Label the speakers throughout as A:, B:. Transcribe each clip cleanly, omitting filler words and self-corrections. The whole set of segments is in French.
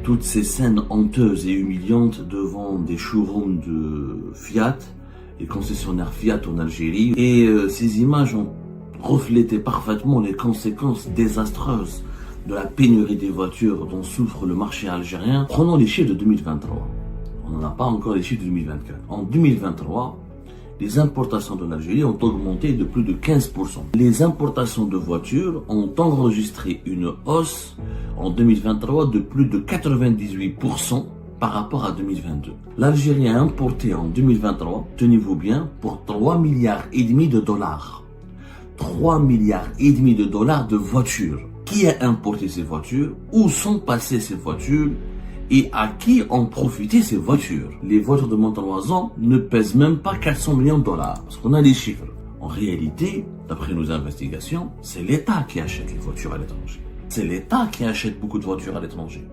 A: Toutes ces scènes honteuses et humiliantes devant des showrooms de Fiat, les concessionnaires Fiat en Algérie, et ces images ont reflété parfaitement les conséquences désastreuses de la pénurie des voitures dont souffre le marché algérien. Prenons les chiffres de 2023. On n'en a pas encore les chiffres de 2024. En 2023, les importations de l'Algérie ont augmenté de plus de 15%. Les importations de voitures ont enregistré une hausse en 2023 de plus de 98% par rapport à 2022. L'Algérie a importé en 2023, tenez-vous bien, pour 3 milliards et demi de dollars. 3 milliards et demi de dollars de voitures. Qui a importé ces voitures? Où sont passées ces voitures? Et à qui ont profité ces voitures? Les voitures de moins de 3 ans ne pèsent même pas 400 millions de dollars, parce qu'on a les chiffres. En réalité, d'après nos investigations, c'est l'État qui achète les voitures à l'étranger. C'est l'État qui achète beaucoup de voitures à l'étranger.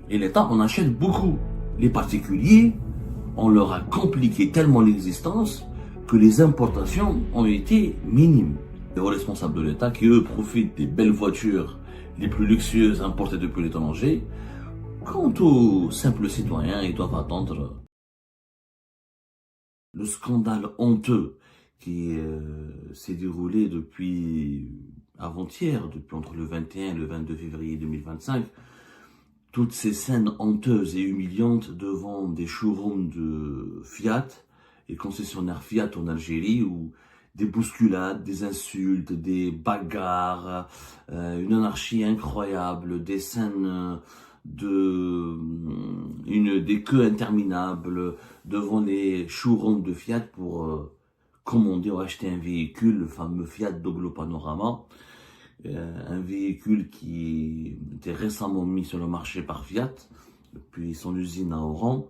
A: Et l'État en achète beaucoup. Les particuliers, on leur a compliqué tellement l'existence que les importations ont été minimes. Les responsables de l'État qui, eux, profitent des belles voitures les plus luxueuses importées depuis l'étranger. Quant aux simples citoyens, ils doivent attendre le scandale honteux qui s'est déroulé depuis avant-hier, depuis entre le 21 et le 22 février 2025. Toutes ces scènes honteuses et humiliantes devant des showrooms de Fiat, les concessionnaires Fiat en Algérie, où des bousculades, des insultes, des bagarres, une anarchie incroyable, des scènes des queues interminables devant les showrooms de Fiat pour commander ou acheter un véhicule, le fameux Fiat Doblo Panorama, un véhicule qui était récemment mis sur le marché par Fiat depuis son usine à Oran.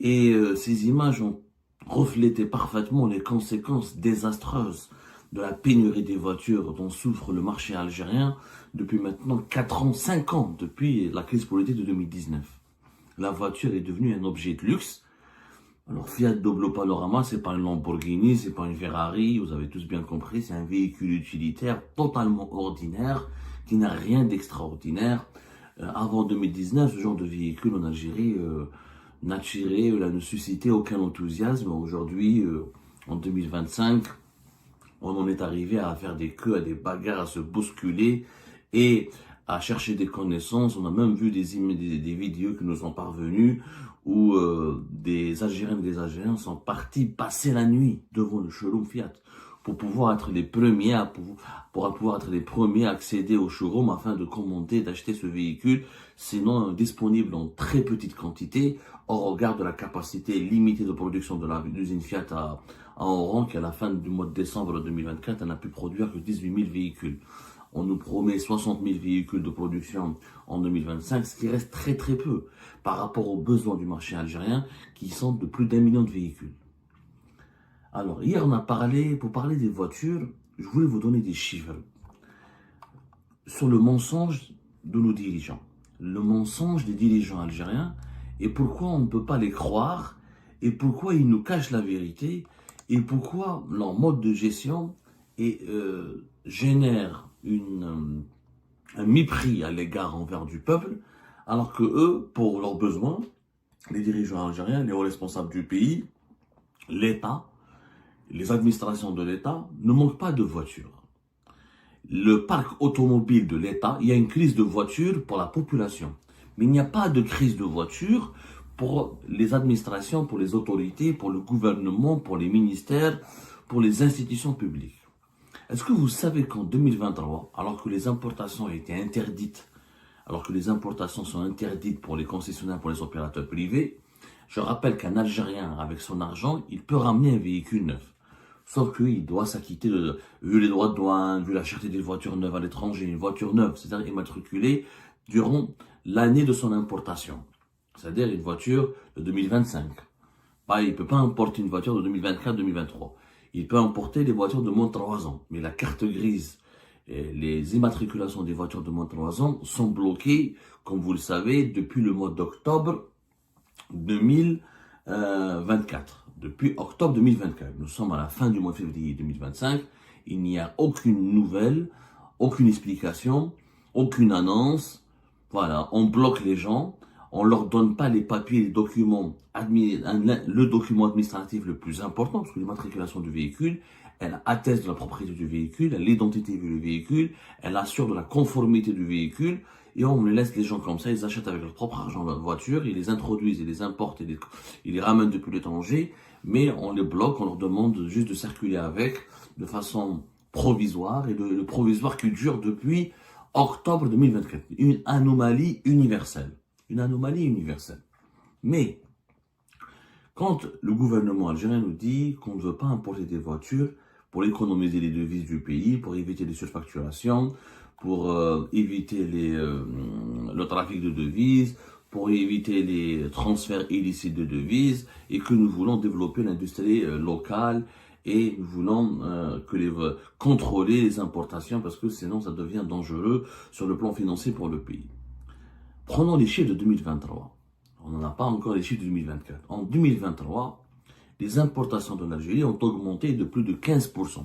A: Et ces images ont reflété parfaitement les conséquences désastreuses de la pénurie des voitures dont souffre le marché algérien depuis maintenant 4 ans, 5 ans, depuis la crise politique de 2019. La voiture est devenue un objet de luxe. Alors Fiat Doblo Panorama, c'est pas une Lamborghini, c'est pas une Ferrari, vous avez tous bien compris, c'est un véhicule utilitaire totalement ordinaire, qui n'a rien d'extraordinaire. Avant 2019, ce genre de véhicule en Algérie n'attirait, ne suscitait aucun enthousiasme. Aujourd'hui, en 2025, on en est arrivé à faire des queues, à des bagarres, à se bousculer et à chercher des connaissances. On a même vu des vidéos qui nous sont parvenues où des Algériennes et des Algériens sont partis passer la nuit devant le showroom Fiat pour pouvoir être les premiers à accéder au showroom afin de commander, d'acheter ce véhicule, sinon disponible en très petite quantité, au regard de la capacité limitée de production de l'usine Fiat à Oran, qui à la fin du mois de décembre 2024, n'a pu produire que 18 000 véhicules. On nous promet 60 000 véhicules de production en 2025, ce qui reste très très peu par rapport aux besoins du marché algérien, qui sont de plus d'1 million de véhicules. Alors, hier, pour parler des voitures, je voulais vous donner des chiffres sur le mensonge de nos dirigeants. Le mensonge des dirigeants algériens et pourquoi on ne peut pas les croire et pourquoi ils nous cachent la vérité et pourquoi leur mode de gestion génère un mépris à l'égard envers du peuple, alors que eux, pour leurs besoins, les dirigeants algériens, les hauts responsables du pays, l'État, les administrations de l'État ne manquent pas de voitures. Le parc automobile de l'État, il y a une crise de voitures pour la population. Mais il n'y a pas de crise de voitures pour les administrations, pour les autorités, pour le gouvernement, pour les ministères, pour les institutions publiques. Est-ce que vous savez qu'en 2023, alors que les importations étaient interdites, alors que les importations sont interdites pour les concessionnaires, pour les opérateurs privés, je rappelle qu'un Algérien, avec son argent, il peut ramener un véhicule neuf. Sauf qu'il doit s'acquitter vu les droits de douane, vu la cherté des voitures neuves à l'étranger, une voiture neuve, c'est-à-dire immatriculée durant l'année de son importation. C'est-à-dire une voiture de 2025. Il ne peut pas importer une voiture de 2024-2023. Il peut importer des voitures de moins de 3 ans. Mais la carte grise et les immatriculations des voitures de moins de 3 ans sont bloquées, comme vous le savez, depuis le mois d'octobre 2024. Depuis octobre 2024. Nous sommes à la fin du mois de février 2025. Il n'y a aucune nouvelle, aucune explication, aucune annonce Voilà, on bloque les gens, on leur donne pas les papiers, les documents, le document administratif le plus important, parce que l'immatriculation du véhicule, elle atteste de la propriété du véhicule, l'identité du véhicule, elle assure de la conformité du véhicule, et on laisse les gens comme ça, ils achètent avec leur propre argent la voiture, ils les introduisent, ils les importent, ils les ramènent depuis l'étranger, mais on les bloque, on leur demande juste de circuler avec de façon provisoire, et le provisoire qui dure depuis octobre 2024. Une anomalie universelle. Une anomalie universelle. Mais, quand le gouvernement algérien nous dit qu'on ne veut pas importer des voitures pour économiser les devises du pays, pour éviter les surfacturations, pour éviter le trafic de devises, pour éviter les transferts illicites de devises, et que nous voulons développer l'industrie locale, et nous voulons contrôler les importations parce que sinon ça devient dangereux sur le plan financier pour le pays. Prenons les chiffres de 2023. On n'en a pas encore les chiffres de 2024. En 2023, les importations de l'Algérie ont augmenté de plus de 15%,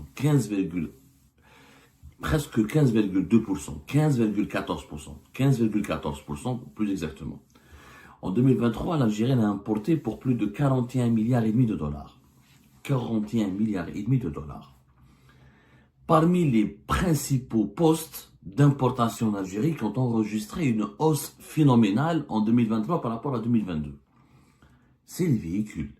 A: presque 15,2%, 15,14%, 15,14% plus exactement. En 2023, l'Algérie a importé pour plus de 41 milliards et demi de dollars. 41 milliards et demi de dollars. Parmi les principaux postes d'importation en Algérie qui ont enregistré une hausse phénoménale en 2023 par rapport à 2022, c'est les véhicules.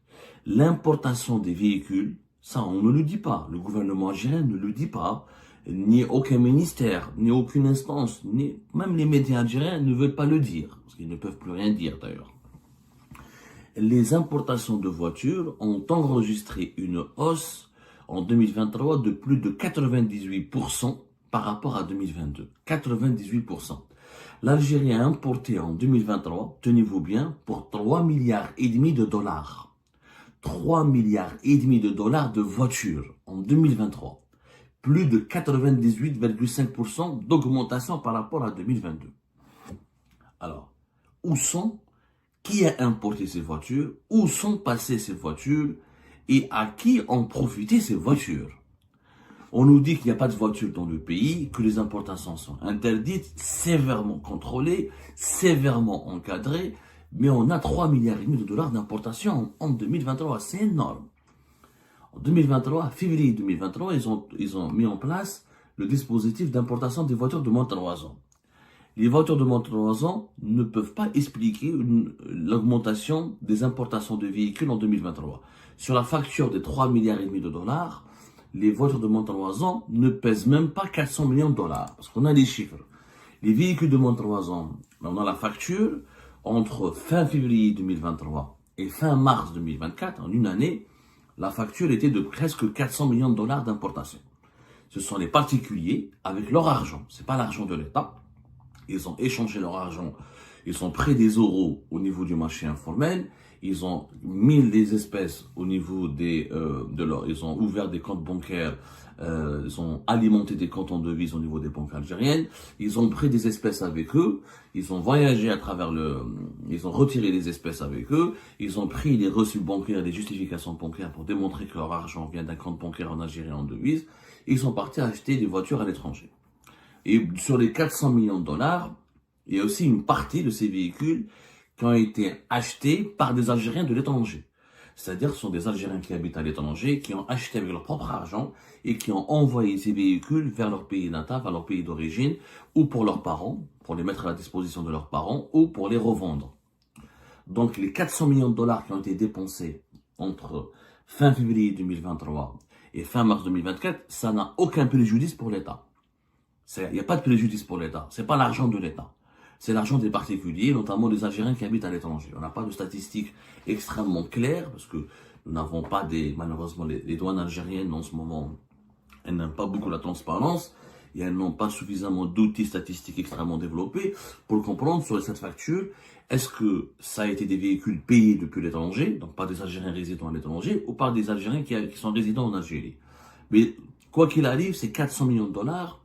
A: L'importation des véhicules, ça on ne le dit pas, le gouvernement algérien ne le dit pas, ni aucun ministère, ni aucune instance, ni même les médias algériens ne veulent pas le dire, parce qu'ils ne peuvent plus rien dire d'ailleurs. Les importations de voitures ont enregistré une hausse en 2023 de plus de 98% par rapport à 2022. 98%. L'Algérie a importé en 2023, tenez-vous bien, pour 3 milliards et demi de dollars. 3 milliards et demi de dollars de voitures en 2023. Plus de 98,5% d'augmentation par rapport à 2022. Alors, qui a importé ces voitures, où sont passées ces voitures et à qui ont profité ces voitures? On nous dit qu'il n'y a pas de voitures dans le pays, que les importations sont interdites, sévèrement contrôlées, sévèrement encadrées, mais on a 3 milliards et demi de dollars d'importation en 2023, c'est énorme. En 2023, février 2023, ils ont mis en place le dispositif d'importation des voitures de moins de 3 ans. Les voitures de moins de 3 ans ne peuvent pas expliquer l'augmentation des importations de véhicules en 2023. Sur la facture des 3 milliards et demi de dollars, les voitures de moins de 3 ans ne pèsent même pas 400 millions de dollars. Parce qu'on a les chiffres. Les véhicules de moins de 3 ans, on a la facture entre fin février 2023 et fin mars 2024, en une année, la facture était de presque 400 millions de dollars d'importation. Ce sont les particuliers avec leur argent. C'est pas l'argent de l'État. Ils ont échangé leur argent, ils ont pris des euros au niveau du marché informel, ils ont mis des espèces au niveau ils ont ouvert des comptes bancaires, ils ont alimenté des comptes en devises au niveau des banques algériennes, ils ont pris des espèces avec eux, ils ont voyagé ils ont retiré les espèces avec eux, ils ont pris les reçus bancaires, les justifications bancaires pour démontrer que leur argent vient d'un compte bancaire en Algérie en devises, et ils sont partis acheter des voitures à l'étranger. Et sur les 400 millions de dollars, il y a aussi une partie de ces véhicules qui ont été achetés par des Algériens de l'étranger. C'est-à-dire que ce sont des Algériens qui habitent à l'étranger, qui ont acheté avec leur propre argent et qui ont envoyé ces véhicules vers leur pays natal, vers leur pays d'origine, ou pour leurs parents, pour les mettre à la disposition de leurs parents, ou pour les revendre. Donc les 400 millions de dollars qui ont été dépensés entre fin février 2023 et fin mars 2024, ça n'a aucun préjudice pour l'État. Il n'y a pas de préjudice pour l'État. C'est pas l'argent de l'État. C'est l'argent des particuliers, notamment des Algériens qui habitent à l'étranger. On n'a pas de statistiques extrêmement claires parce que nous n'avons pas malheureusement, les douanes algériennes en ce moment, elles n'aiment pas beaucoup la transparence et elles n'ont pas suffisamment d'outils statistiques extrêmement développés pour comprendre sur cette facture, est-ce que ça a été des véhicules payés depuis l'étranger, donc par des Algériens résidant à l'étranger, ou par des Algériens qui sont résidents en Algérie. Mais quoi qu'il arrive, ces 400 millions de dollars,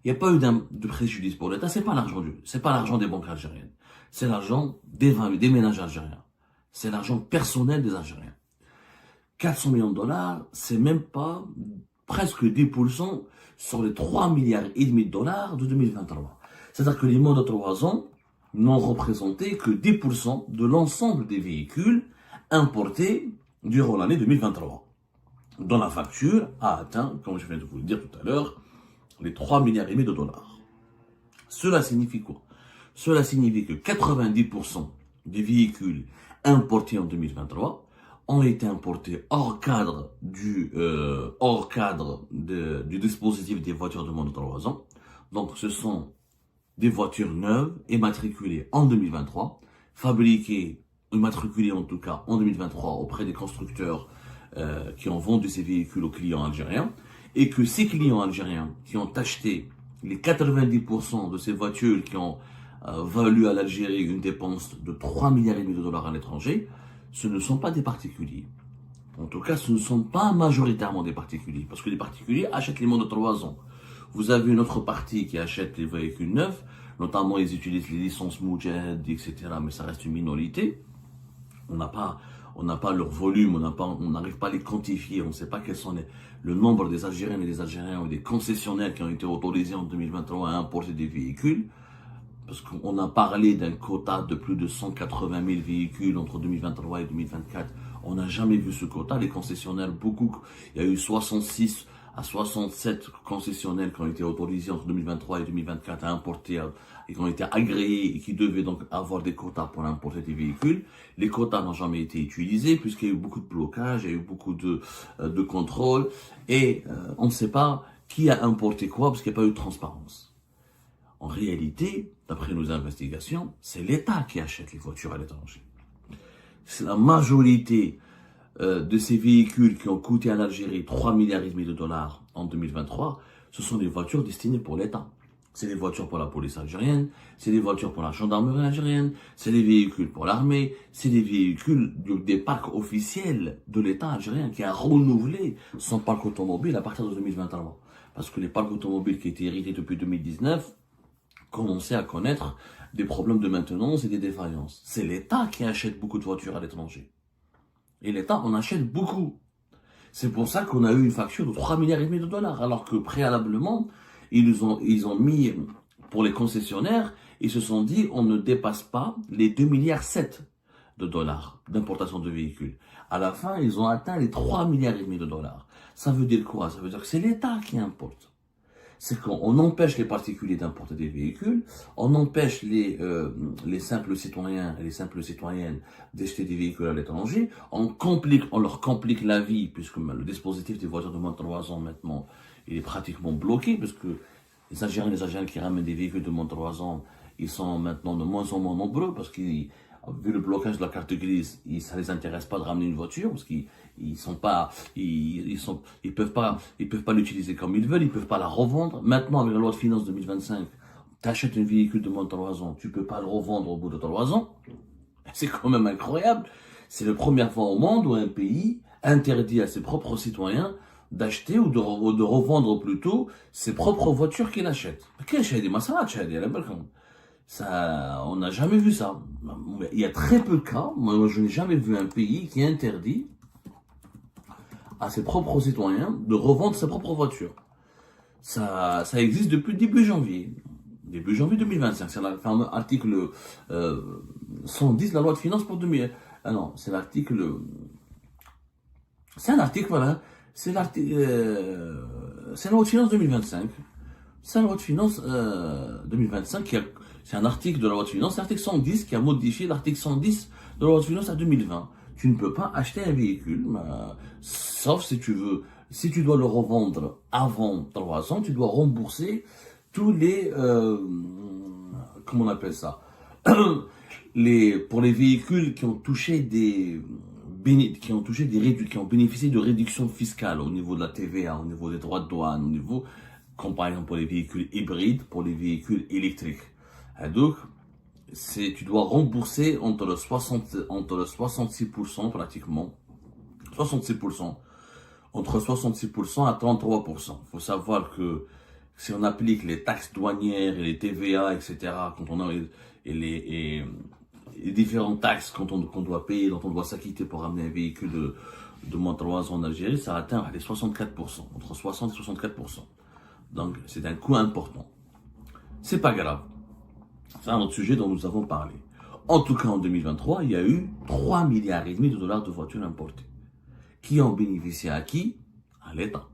A: il n'y a pas eu de préjudice pour l'État, c'est pas l'argent des banques algériennes. C'est l'argent des ménages algériens. C'est l'argent personnel des Algériens. 400 millions de dollars, c'est même pas presque 10% sur les 3 milliards et demi de dollars de 2023. C'est-à-dire que les moins de 3 ans, n'ont représenté que 10% de l'ensemble des véhicules importés durant l'année 2023, dont la facture a atteint, comme je viens de vous le dire tout à l'heure, les 3,5 milliards de dollars. Cela signifie quoi? Cela signifie que 90% des véhicules importés en 2023 ont été importés hors cadre du dispositif des voitures de moins de 3 ans. Donc ce sont des voitures neuves immatriculées en 2023, fabriquées, immatriculées en tout cas en 2023 auprès des constructeurs qui ont vendu ces véhicules aux clients algériens, et que ces clients algériens qui ont acheté les 90% de ces voitures qui ont valu à l'Algérie une dépense de 3,5 milliards de dollars à l'étranger, ce ne sont pas des particuliers. En tout cas, ce ne sont pas majoritairement des particuliers, parce que les particuliers achètent les moins de 3 ans. Vous avez une autre partie qui achète les véhicules neufs, notamment ils utilisent les licences Moujed, etc., mais ça reste une minorité. On n'a pas leur volume, on n'arrive pas à les quantifier, on ne sait pas quels sont le nombre des Algériennes et des Algériens ou des concessionnaires qui ont été autorisés en 2023 à importer des véhicules. Parce qu'on a parlé d'un quota de plus de 180 000 véhicules entre 2023 et 2024. On n'a jamais vu ce quota. Les concessionnaires, il y a eu 66 à 67 concessionnaires qui ont été autorisés entre 2023 et 2024 à importer et qui ont été agréés et qui devaient donc avoir des quotas pour importer des véhicules. Les quotas n'ont jamais été utilisés puisqu'il y a eu beaucoup de blocages, il y a eu beaucoup de contrôles et on ne sait pas qui a importé quoi parce qu'il n'y a pas eu de transparence. En réalité, d'après nos investigations, c'est l'État qui achète les voitures à l'étranger. C'est la majorité de ces véhicules qui ont coûté à l'Algérie 3,5 milliards de dollars en 2023, ce sont des voitures destinées pour l'État. C'est des voitures pour la police algérienne, c'est des voitures pour la gendarmerie algérienne, c'est des véhicules pour l'armée, c'est des véhicules des parcs officiels de l'État algérien qui a renouvelé son parc automobile à partir de 2023. Parce que les parcs automobiles qui étaient hérités depuis 2019 commençaient à connaître des problèmes de maintenance et des défaillances. C'est l'État qui achète beaucoup de voitures à l'étranger. Et l'État en achète beaucoup. C'est pour ça qu'on a eu une facture de 3,5 milliards de dollars, alors que préalablement, ils ont mis, pour les concessionnaires, ils se sont dit, on ne dépasse pas les 2,7 milliards de dollars d'importation de véhicules. À la fin, ils ont atteint les 3,5 milliards de dollars. Ça veut dire quoi? Ça veut dire que c'est l'État qui importe. C'est qu'on empêche les particuliers d'importer des véhicules, on empêche les simples citoyens et les simples citoyennes d'acheter des véhicules à l'étranger, on leur complique la vie, puisque le dispositif des voitures de moins de 3 ans maintenant, il est pratiquement bloqué, parce que les Algériens et les Algériennes qui ramènent des véhicules de moins de 3 ans, ils sont maintenant de moins en moins nombreux, parce qu'ils vu le blocage de la carte grise, ça les intéresse pas de ramener une voiture parce qu'ils peuvent pas l'utiliser comme ils veulent, ils peuvent pas la revendre. Maintenant, avec la loi de finances 2025, tu achètes un véhicule de moins de 3 ans, tu peux pas le revendre au bout de 3 ans. C'est quand même incroyable. C'est la première fois au monde où un pays interdit à ses propres citoyens d'acheter ou de revendre plutôt ses propres voitures qu'il achète. Ça, on n'a jamais vu ça. Il y a très peu de cas. Moi, je n'ai jamais vu un pays qui interdit à ses propres citoyens de revendre ses propres voitures. Ça existe depuis début janvier. Début janvier 2025. C'est le fameux article 110 de la loi de finances pour 2000. Ah non, c'est l'article. C'est un article, voilà. C'est l'article. C'est la loi de finances 2025. C'est la loi de finances 2025 c'est un article de la loi de finances, l'article 110 qui a modifié l'article 110 de la loi de finances à 2020. Tu ne peux pas acheter un véhicule, sauf si tu dois le revendre avant 3 ans, tu dois rembourser tous les, comment on appelle ça, pour les véhicules qui ont touché qui ont bénéficié de réductions fiscales au niveau de la TVA, au niveau des droits de douane, comme par exemple pour les véhicules hybrides, pour les véhicules électriques. Et donc, tu dois rembourser entre le 66% pratiquement, 66%, entre 66% à 33%. Il faut savoir que si on applique les taxes douanières et les TVA, etc., quand on a les différentes taxes qu'on doit payer, dont on doit s'acquitter pour amener un véhicule de moins de 3 ans en Algérie, ça atteint les 64%, entre 60 et 64%. Donc, c'est un coût important. C'est pas grave. C'est un autre sujet dont nous avons parlé. En tout cas, en 2023, il y a eu 3,5 milliards de dollars de voitures importées. Qui ont bénéficié à qui? À l'État.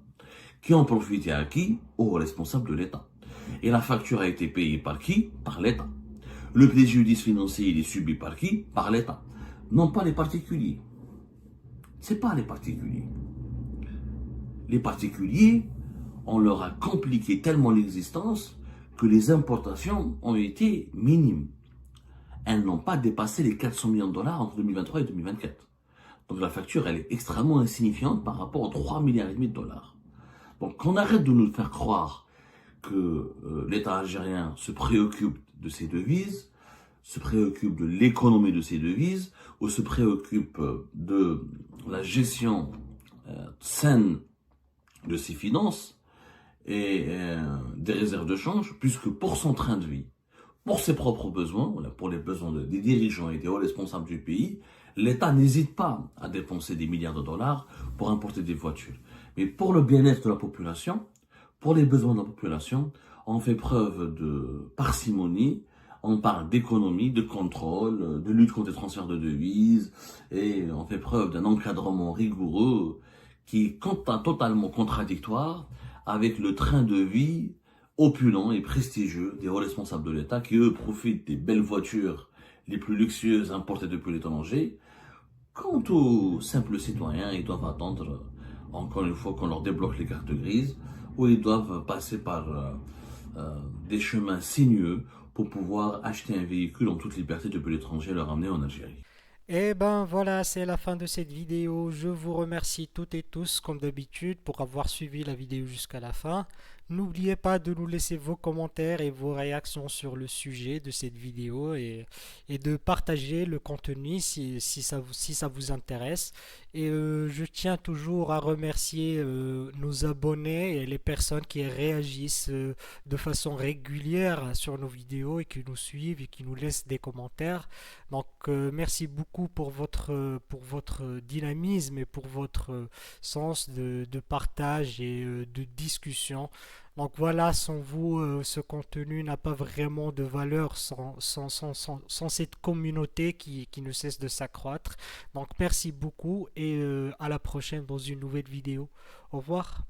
A: Qui ont profité à qui? Aux responsables de l'État. Et la facture a été payée par qui? Par l'État. Le préjudice financier, il est subi par qui? Par l'État. Non pas les particuliers. C'est pas les particuliers. Les particuliers, on leur a compliqué tellement l'existence que les importations ont été minimes. Elles n'ont pas dépassé les 400 millions de dollars entre 2023 et 2024. Donc la facture, elle est extrêmement insignifiante par rapport aux 3,5 milliards de dollars. Donc qu'on arrête de nous faire croire que l'État algérien se préoccupe de ses devises, se préoccupe de l'économie de ses devises, ou se préoccupe de la gestion saine de ses finances et des réserves de change, puisque pour son train de vie, pour ses propres besoins, pour les besoins des dirigeants et des hauts responsables du pays, l'État n'hésite pas à dépenser des milliards de dollars pour importer des voitures. Mais pour le bien-être de la population, pour les besoins de la population, on fait preuve de parcimonie, on parle d'économie, de contrôle, de lutte contre les transferts de devises, et on fait preuve d'un encadrement rigoureux qui est totalement contradictoire avec le train de vie opulent et prestigieux des hauts responsables de l'État qui, eux, profitent des belles voitures les plus luxueuses importées depuis l'étranger. Quant aux simples citoyens, ils doivent attendre, encore une fois, qu'on leur débloque les cartes grises, ou ils doivent passer par des chemins sinueux pour pouvoir acheter un véhicule en toute liberté depuis l'étranger et le ramener en Algérie.
B: Et ben voilà, c'est la fin de cette vidéo. Je vous remercie toutes et tous, comme d'habitude, pour avoir suivi la vidéo jusqu'à la fin. N'oubliez pas de nous laisser vos commentaires et vos réactions sur le sujet de cette vidéo et de partager le contenu si ça vous intéresse. Et je tiens toujours à remercier nos abonnés et les personnes qui réagissent de façon régulière sur nos vidéos et qui nous suivent et qui nous laissent des commentaires. Donc merci beaucoup pour votre dynamisme et pour votre sens de partage et de discussion. Donc voilà, sans vous, ce contenu n'a pas vraiment de valeur sans cette communauté qui ne cesse de s'accroître. Donc merci beaucoup et à la prochaine dans une nouvelle vidéo. Au revoir.